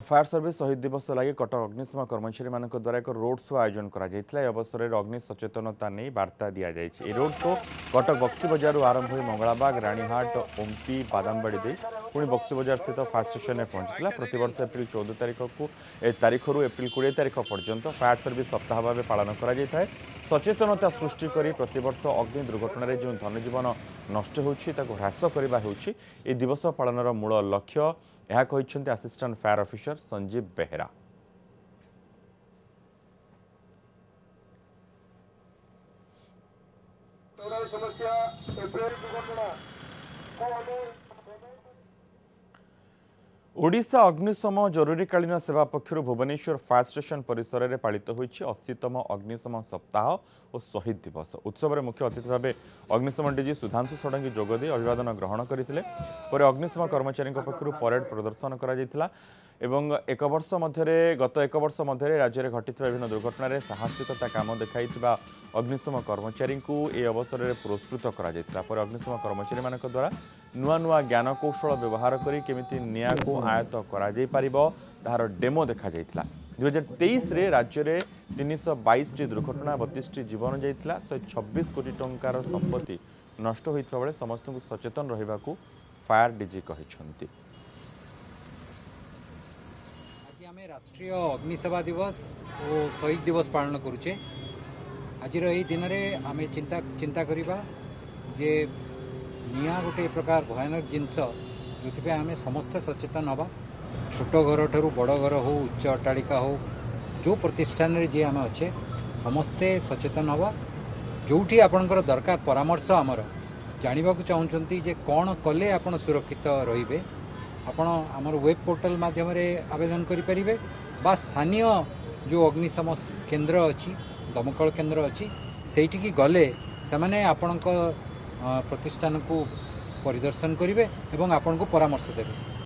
Fire service शहीद दिवस लगी कटक अग्निशम कर्मचारी मान द्वारा एक रोड शो आयोजन कर अवसर में अग्नि सचेतनता नहीं वार्ता दि जाए। रोड शो कटक बक्सी बजार आरंभ हो मंगलाबाग राणीहाट ओम्पी बादामबाड़ी दे पुणी बक्सी बजार स्थित फायर स्टेशन में पहुंचला। प्रतिवर्ष एप्रिल 14 तारीखर एप्रिल 20 तारीख पर्यंत फायर सर्विस सप्ताह भाव पालन कर सचेतनता सृष्टि कर प्रतिवर्ष अग्नि दुर्घटन जो धनजीवन नष्ट हो्रास करने दिवस पालनर मूल लक्ष्य यह कहते assistant fire officer Sanjeev Behera. Odisha अग्निशम जरूरीकालीन सेवा पक्षर भुवनेश्वर फायर स्टेशन परिसर में पालित होईछि 80तम अग्निशम सप्ताह और शहीद दिवस। उत्सव में मुख्य अतिथि भाव अग्निशम डीजी सुधांशु षडंगी जोगदे अभिवादन ग्रहण करते। अग्निशम कर्मचारी पक्षर परेड प्रदर्शन करा एवं गत एक वर्ष मध्य राज्य में घटी विभिन्न दुर्घटन साहसिकता काम देखाई अग्निशम कर्मचारी को ए अवसर में पुरस्कृत कर अग्निशम कर्मचारी मान द्वारा नुआ नुआ ज्ञान कौशल व्यवहार करी केमिति निया को आयत्त करा जाई परिबो तार डेमो देखा जाइतिला। 2023 रे राज्य में 322 दुर्घटना 32 जीवन जाइतिला। 126 कोटी टंकार संपत्ति नष्ट होइतबा बेले समस्त को सचेतन रहिबा को फायर डीजी कहिसंती। आज आम राष्ट्रीय अग्निसेवा दिवस और शहीद दिवस पालन करुचे। आज दिन में आम चिंता करवा जे निया गोटे प्रकार भयानक जिनस जो आम समस्ते सचेतन हवा। छोट घर ठू बड़ घर हो उच्च अट्टालिका हो जो प्रतिष्ठान रे जे आम अच्छे समस्ते सचेतन हवा। जोठी आपणकर दरकार परामर्श आमर जानवा चाहूँगी जे कौन कले आपण सुरक्षित रे आपण आमर वेब पोर्टल माध्यम आवेदन करें बा स्थानीय जो अग्निशम केन्द्र अच्छी दमकल केन्द्र अच्छी से गले से आपण प्रतिष्ठान को परिदर्शन करेंगे और आपन को परामर्श देवे।